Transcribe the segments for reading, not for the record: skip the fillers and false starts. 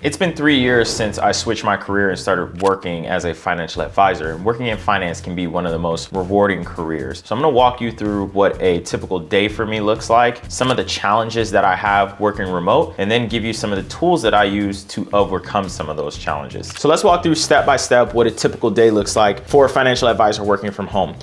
It's been 3 years since I switched my career and started working as a financial advisor. And working in finance can be one of the most rewarding careers. So I'm gonna walk you through what a typical day for me looks like, some of the challenges that I have working remote, and then give you some of the tools that I use to overcome some of those challenges. So let's walk through step by step what a typical day looks like for a financial advisor working from home.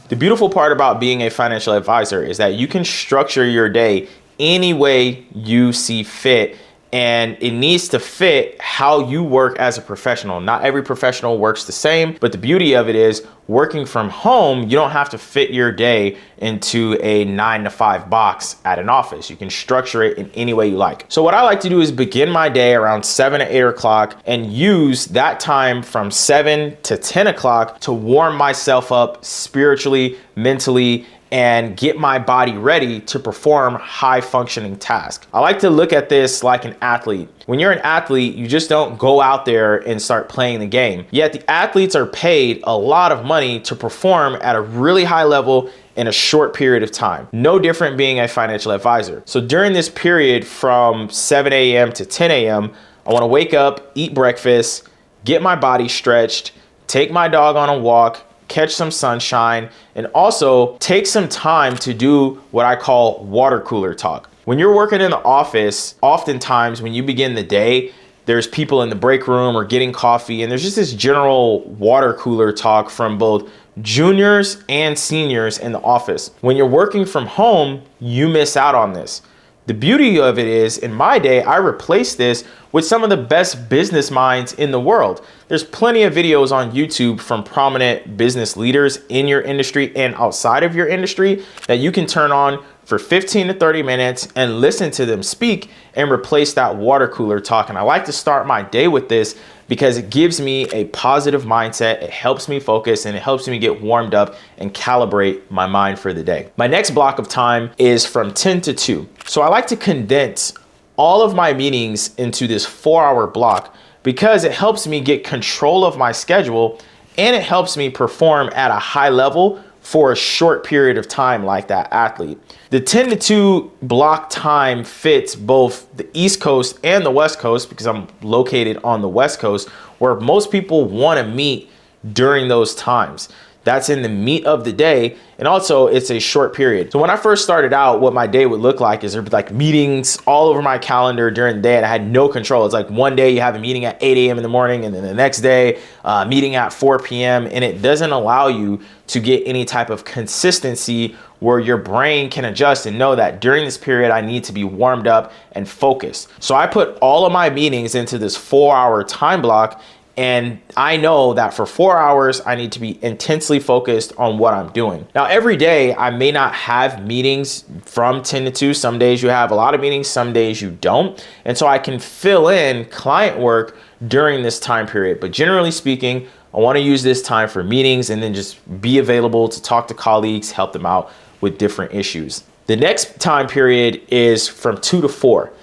The beautiful part about being a financial advisor is that you can structure your day any way you see fit, and it needs to fit how you work as a professional. Not every professional works the same, but the beauty of it is working from home, you don't have to fit your day into a 9 to 5 box at an office. You can structure it in any way you like. So what I like to do is begin my day around 7 to 8 o'clock and use that time from 7 to 10 o'clock to warm myself up spiritually, mentally, and get my body ready to perform high functioning tasks. I like to look at this like an athlete. When you're an athlete, you just don't go out there and start playing the game. Yet the athletes are paid a lot of money to perform at a really high level in a short period of time. No different being a financial advisor. So during this period from 7 a.m. to 10 a.m., I wanna wake up, eat breakfast, get my body stretched, take my dog on a walk, catch some sunshine, and also take some time to do what I call water cooler talk. When you're working in the office, oftentimes when you begin the day, there's people in the break room or getting coffee, and there's just this general water cooler talk from both juniors and seniors in the office. When you're working from home, you miss out on this. The beauty of it is, in my day, I replaced this with some of the best business minds in the world. There's plenty of videos on YouTube from prominent business leaders in your industry and outside of your industry that you can turn on for 15 to 30 minutes and listen to them speak and replace that water cooler talk. And I like to start my day with this because it gives me a positive mindset, it helps me focus, and it helps me get warmed up and calibrate my mind for the day. My next block of time is from 10 to 2. So I like to condense all of my meetings into this 4-hour block because it helps me get control of my schedule and it helps me perform at a high level for a short period of time like that athlete. The 10 to 2 block time fits both the East Coast and the West Coast because I'm located on the West Coast where most people want to meet during those times. That's in the meat of the day, and also it's a short period. So when I first started out, what my day would look like is there'd be like meetings all over my calendar during the day, and I had no control. It's like one day you have a meeting at 8 a.m. in the morning, and then the next day, meeting at 4 p.m., and it doesn't allow you to get any type of consistency where your brain can adjust and know that during this period, I need to be warmed up and focused. So I put all of my meetings into this 4-hour time block, and I know that for 4 hours, I need to be intensely focused on what I'm doing. Now, every day, I may not have meetings from 10 to 2. Some days you have a lot of meetings, some days you don't. And so I can fill in client work during this time period. But generally speaking, I want to use this time for meetings and then just be available to talk to colleagues, help them out with different issues. The next time period is from 2 to 4.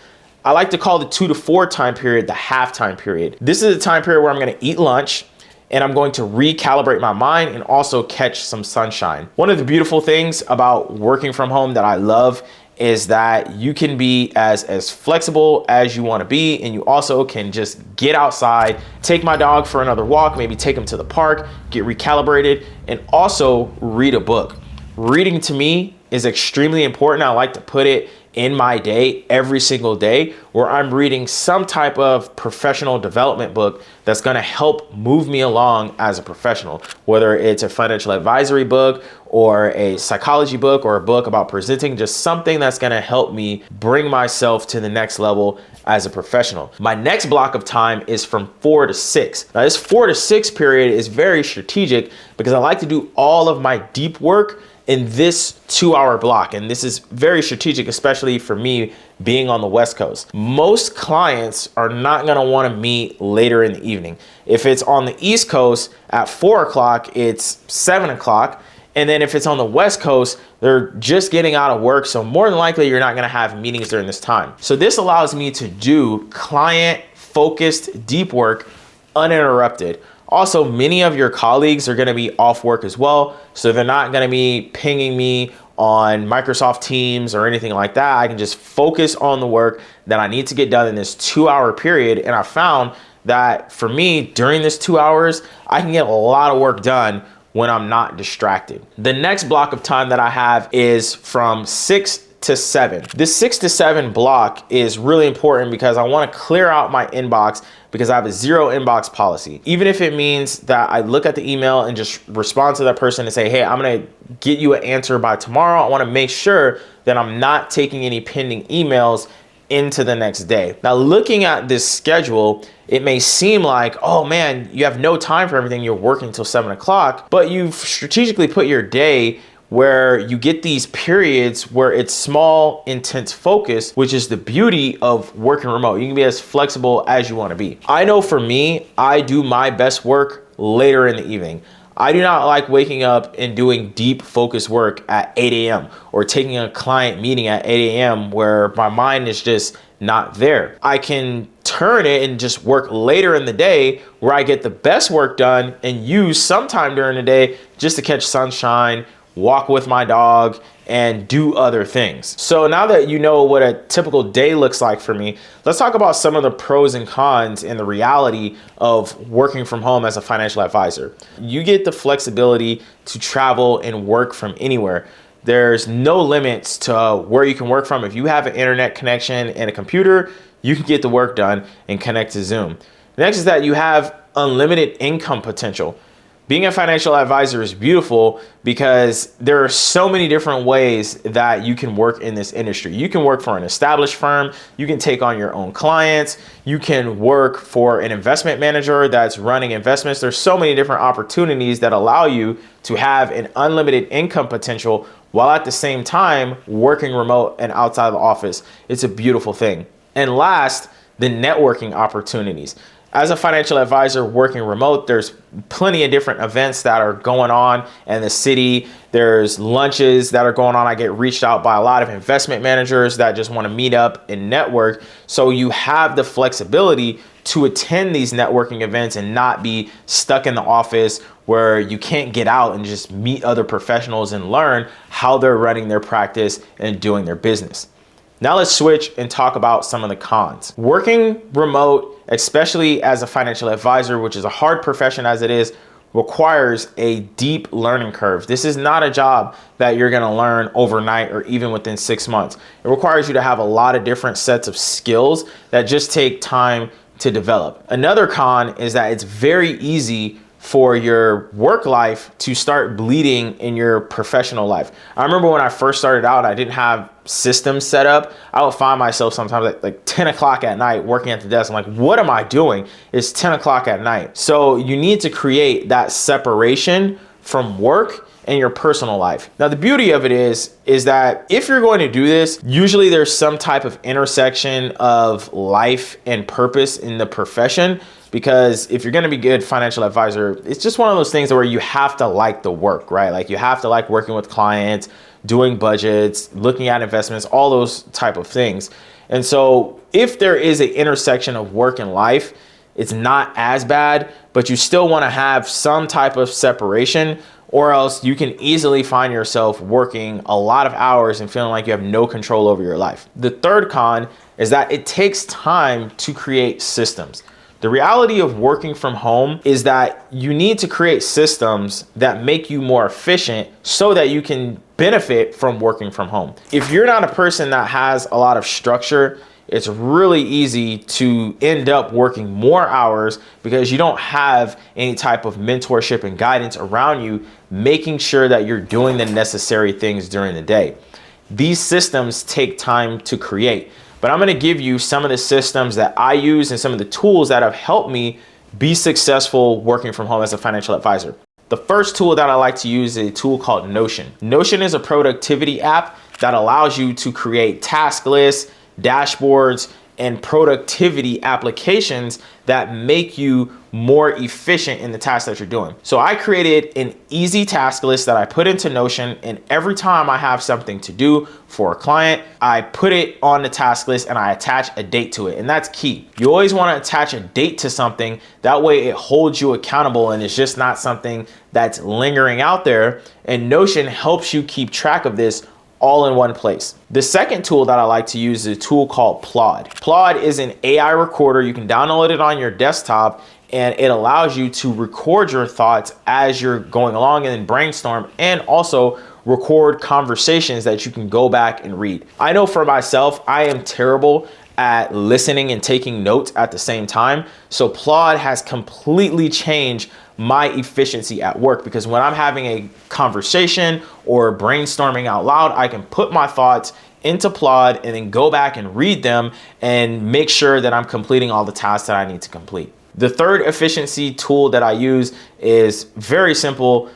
I like to call the 2 to 4 time period the halftime period. This is a time period where I'm going to eat lunch and I'm going to recalibrate my mind and also catch some sunshine. One of the beautiful things about working from home that I love is that you can be as flexible as you want to be, and you also can just get outside, take my dog for another walk, maybe take him to the park, get recalibrated, and also read a book. Reading to me is extremely important. I like to put it in my day every single day where I'm reading some type of professional development book that's going to help move me along as a professional, whether it's a financial advisory book or a psychology book or a book about presenting, just something that's going to help me bring myself to the next level as a professional. My next block of time is from 4 to 6. Now this 4 to 6 period is very strategic because I like to do all of my deep work in this 2-hour block. And this is very strategic, especially for me being on the West Coast. Most clients are not gonna wanna meet later in the evening. If it's on the East Coast at 4 o'clock, it's 7 o'clock. And then if it's on the West Coast, they're just getting out of work. So more than likely, you're not gonna have meetings during this time. So this allows me to do client-focused deep work uninterrupted. Also, many of your colleagues are gonna be off work as well, so they're not gonna be pinging me on Microsoft Teams or anything like that. I can just focus on the work that I need to get done in this 2-hour period. And I found that for me, during this 2 hours, I can get a lot of work done when I'm not distracted. The next block of time that I have is from 6 to 7. This 6 to 7 block is really important because I want to clear out my inbox because I have a 0 inbox policy. Even if it means that I look at the email and just respond to that person and say, hey, I'm gonna get you an answer by tomorrow. I want to make sure that I'm not taking any pending emails into the next day. Now, looking at this schedule, it may seem like, oh man, you have no time for everything. You're working till 7 o'clock, but you've strategically put your day where you get these periods where it's small, intense focus, which is the beauty of working remote. You can be as flexible as you want to be. I know for me, I do my best work later in the evening. I do not like waking up and doing deep focus work at 8 a.m. or taking a client meeting at 8 a.m. where my mind is just not there. I can turn it and just work later in the day where I get the best work done and use some time during the day just to catch sunshine, walk with my dog, and do other things. So now that you know what a typical day looks like for me, let's talk about some of the pros and cons and the reality of working from home as a financial advisor. You get the flexibility to travel and work from anywhere. There's no limits to where you can work from. If you have an internet connection and a computer, you can get the work done and connect to Zoom. Next is that you have unlimited income potential. Being a financial advisor is beautiful because there are so many different ways that you can work in this industry. You can work for an established firm. You can take on your own clients. You can work for an investment manager that's running investments. There's so many different opportunities that allow you to have an unlimited income potential while at the same time working remote and outside of the office. It's a beautiful thing. And last, the networking opportunities. As a financial advisor working remote, there's plenty of different events that are going on in the city. There's lunches that are going on. I get reached out by a lot of investment managers that just want to meet up and network. So you have the flexibility to attend these networking events and not be stuck in the office where you can't get out and just meet other professionals and learn how they're running their practice and doing their business. Now let's switch and talk about some of the cons. Working remote, especially as a financial advisor, which is a hard profession as it is, requires a deep learning curve. This is not a job that you're gonna learn overnight or even within 6 months. It requires you to have a lot of different sets of skills that just take time to develop. Another con is that it's very easy for your work life to start bleeding in your professional life. I remember when I first started out, I didn't have systems set up. I would find myself sometimes at like 10 o'clock at night working at the desk. I'm like, what am I doing? It's 10 o'clock at night. So you need to create that separation from work and your personal life. Now, the beauty of it is that if you're going to do this, usually there's some type of intersection of life and purpose in the profession. Because if you're gonna be a good financial advisor, it's just one of those things where you have to like the work, right? Like you have to like working with clients, doing budgets, looking at investments, all those type of things. And so if there is an intersection of work and life, it's not as bad, but you still wanna have some type of separation, or else you can easily find yourself working a lot of hours and feeling like you have no control over your life. The third con is that it takes time to create systems. The reality of working from home is that you need to create systems that make you more efficient so that you can benefit from working from home. If you're not a person that has a lot of structure, it's really easy to end up working more hours because you don't have any type of mentorship and guidance around you, making sure that you're doing the necessary things during the day. These systems take time to create. But I'm gonna give you some of the systems that I use and some of the tools that have helped me be successful working from home as a financial advisor. The first tool that I like to use is a tool called Notion. Notion is a productivity app that allows you to create task lists, dashboards, and productivity applications that make you more efficient in the tasks that you're doing. So I created an easy task list that I put into Notion, and every time I have something to do for a client, I put it on the task list and I attach a date to it. And that's key. You always want to attach a date to something. That way it holds you accountable and it's just not something that's lingering out there. And Notion helps you keep track of this all in one place. The second tool that I like to use is a tool called Plod. Plod is an AI recorder. You can download it on your desktop, and it allows you to record your thoughts as you're going along and then brainstorm, and also record conversations that you can go back and read. I know for myself, I am terrible at listening and taking notes at the same time. So Plod has completely changed my efficiency at work, because when I'm having a conversation or brainstorming out loud, I can put my thoughts into Plod and then go back and read them and make sure that I'm completing all the tasks that I need to complete. The third efficiency tool that I use is very simple.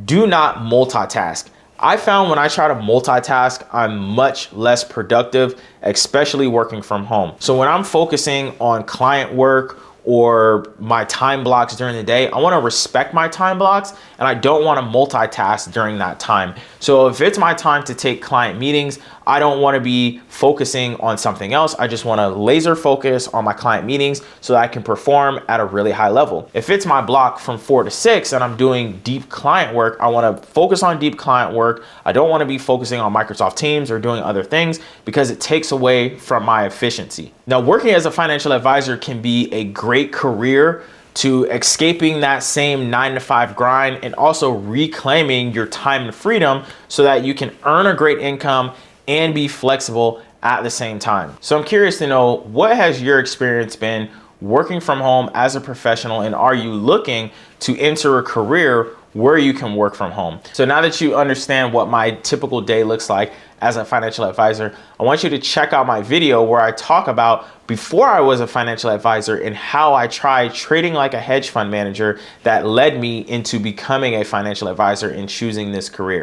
Do not multitask. I found when I try to multitask, I'm much less productive, especially working from home. So when I'm focusing on client work or my time blocks during the day, I want to respect my time blocks, and I don't want to multitask during that time. So if it's my time to take client meetings, I don't want to be focusing on something else. I just want to laser focus on my client meetings so that I can perform at a really high level. If it's my block from 4 to 6 and I'm doing deep client work, I want to focus on deep client work. I don't want to be focusing on Microsoft Teams or doing other things, because it takes away from my efficiency. Now, working as a financial advisor can be a great career to escaping that same 9-to-5 grind, and also reclaiming your time and freedom so that you can earn a great income and be flexible at the same time. So I'm curious to know, what has your experience been working from home as a professional, and are you looking to enter a career where you can work from home? So now that you understand what my typical day looks like as a financial advisor, I want you to check out my video where I talk about before I was a financial advisor and how I tried trading like a hedge fund manager that led me into becoming a financial advisor and choosing this career.